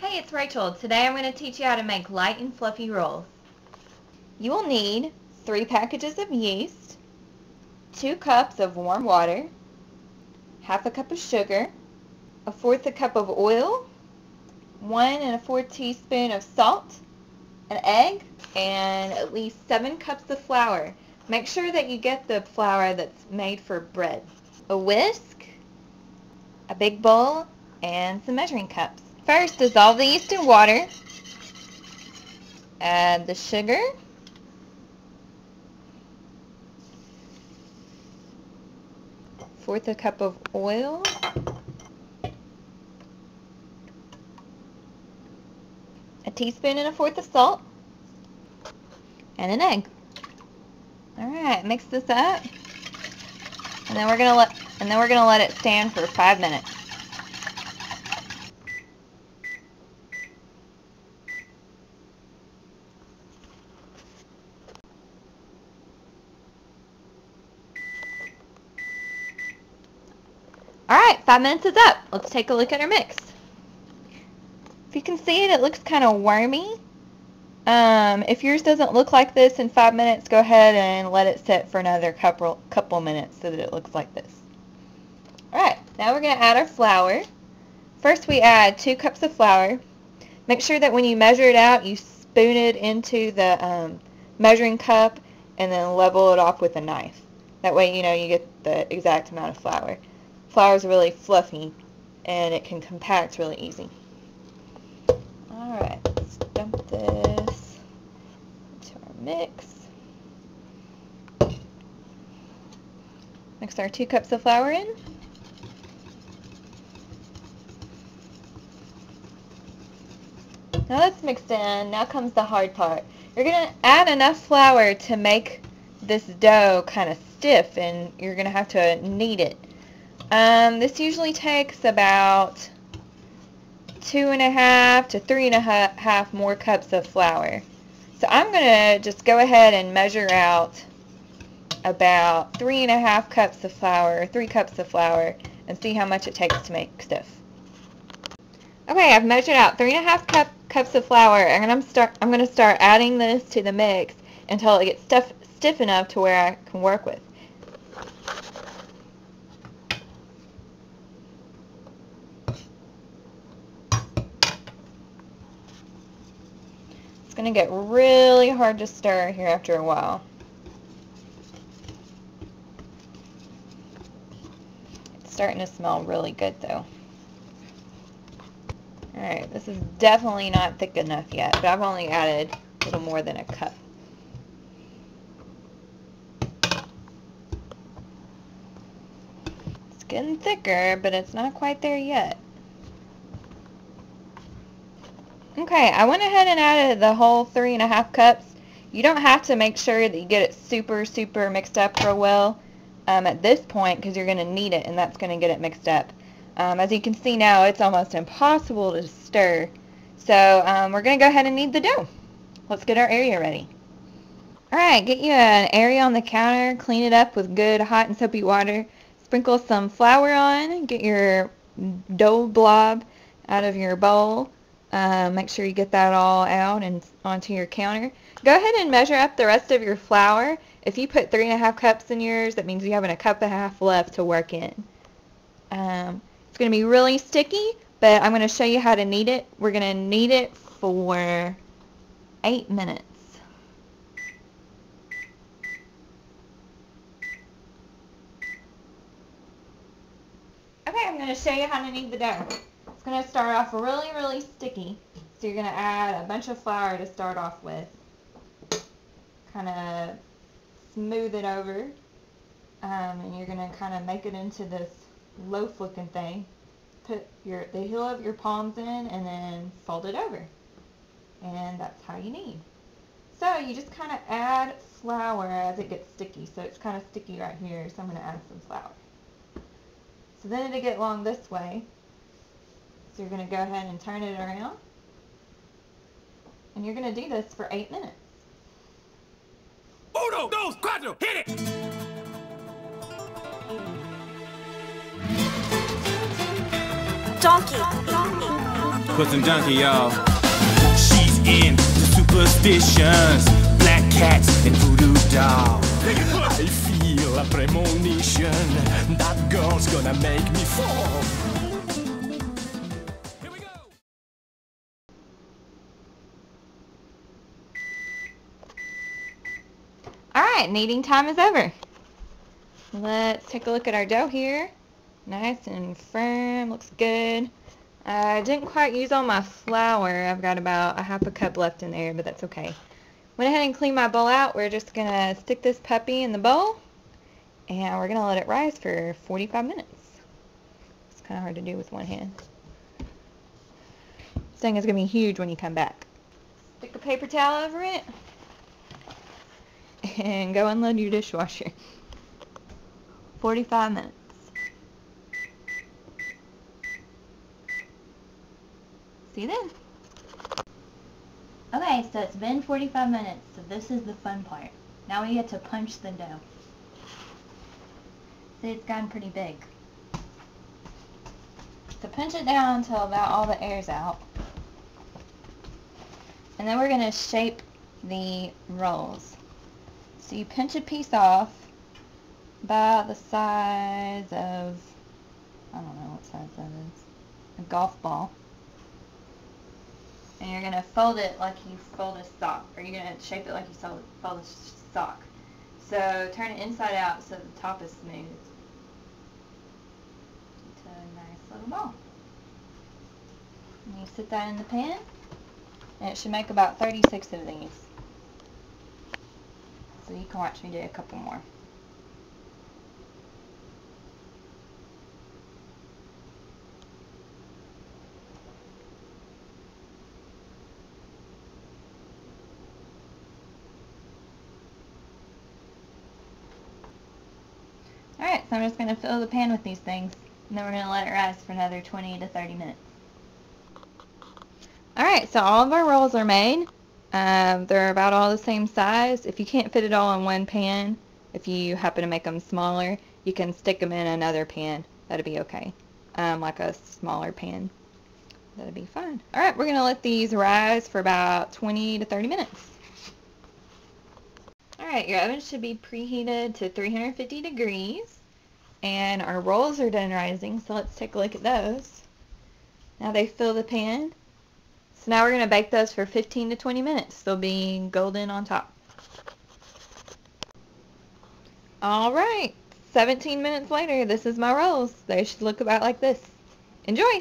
Hey, it's Rachel. Today I'm going to teach you how to make light and fluffy rolls. You will need 3 packages of yeast, 2 cups of warm water, half a cup of sugar, 1/4 cup of oil, 1 1/4 teaspoon of salt, an egg, and at least 7 cups of flour. Make sure that you get the flour that's made for bread. A whisk, a big bowl, and some measuring cups. First, dissolve the yeast in water. Add the sugar. Fourth a cup of oil. A teaspoon and 1/4 of salt. And an egg. Alright, mix this up. And then we're gonna let it stand for 5 minutes. Alright, 5 minutes is up. Let's take a look at our mix. If you can see it, it looks kind of wormy. If yours doesn't look like this in 5 minutes, go ahead and let it sit for another couple minutes so that it looks like this. Alright, now we're going to add our flour. First we add 2 cups of flour. Make sure that when you measure it out, you spoon it into the measuring cup and then level it off with a knife. That way you know you get the exact amount of flour. Flour is really fluffy and it can compact really easy. Alright, let's dump this into our mix. Mix our 2 cups of flour in. Now that's mixed in. Now comes the hard part. You're going to add enough flour to make this dough kind of stiff, and you're going to have to knead it. This usually takes about 2.5 to 3.5 more cups of flour. So I'm going to just go ahead and measure out about 3.5 cups of flour, or 3 cups of flour, and see how much it takes to make stiff. Okay, I've measured out 3.5 cups of flour, and I'm going to start adding this to the mix until it gets stiff enough to where I can work with. It's going to get really hard to stir here after a while. It's starting to smell really good though. Alright, this is definitely not thick enough yet, but I've only added a little more than a cup. It's getting thicker, but it's not quite there yet. Okay, I went ahead and added the whole 3.5 cups. You don't have to make sure that you get it super mixed up real well at this point, because you're going to knead it and that's going to get it mixed up. As you can see now, it's almost impossible to stir. So we're going to go ahead and knead the dough. Let's get our area ready. Alright, get you an area on the counter, clean it up with good hot and soapy water, sprinkle some flour on, get your dough blob out of your bowl. Make sure you get that all out and onto your counter. Go ahead and measure up the rest of your flour. If you put 3.5 cups in yours, that means you have a cup and a half left to work in. It's going to be really sticky, but I'm going to show you how to knead it. We're going to knead it for 8 minutes. Okay, I'm going to show you how to knead the dough. It's going to start off really sticky, so you're going to add a bunch of flour to start off with. Kind of smooth it over, and you're going to kind of make it into this loaf looking thing. Put the heel of your palms in and then fold it over, and that's how you knead. So you just kind of add flour as it gets sticky. So it's kind of sticky right here, so I'm going to add some flour. So then it'll get along this way. So you're going to go ahead and turn it around. And you're going to do this for 8 minutes. Uno, dos, cuatro, hit it! Donkey. some junkie, y'all. She's into superstitions, black cats and voodoo dolls. I feel a premonition, that girl's gonna make me fall. Here we go. Alright, kneading time is over. Let's take a look at our dough here. Nice and firm, looks good. I didn't quite use all my flour. I've got about a half a cup left in there, but that's okay. Went ahead and cleaned my bowl out. We're just going to stick this puppy in the bowl, and we're going to let it rise for 45 minutes. It's kind of hard to do with one hand. This thing is going to be huge when you come back. Stick a paper towel over it, and go unload your dishwasher. 45 minutes. See you then. Okay, so it's been 45 minutes, so this is the fun part. Now we get to punch the dough. See, it's gotten pretty big. So punch it down until about all the air's out. And then we're going to shape the rolls. So you pinch a piece off about the size of, I don't know what size that is, a golf ball. And you're going to fold it like you fold a sock, or you're going to shape it like you fold a sock. So turn it inside out so the top is smooth. Into a nice little ball. And you sit that in the pan, and it should make about 36 of these. So you can watch me do a couple more. Alright, so I'm just going to fill the pan with these things, and then we're going to let it rise for another 20 to 30 minutes. Alright, so all of our rolls are made. They're about all the same size. If you can't fit it all in one pan, if you happen to make them smaller, you can stick them in another pan. That'll be okay. Like a smaller pan. That'll be fine. Alright, we're going to let these rise for about 20 to 30 minutes. Alright, your oven should be preheated to 350 degrees. And our rolls are done rising, so let's take a look at those. Now they fill the pan. So now we're going to bake those for 15 to 20 minutes. They'll be golden on top. Alright, 17 minutes later, this is my rolls. They should look about like this. Enjoy!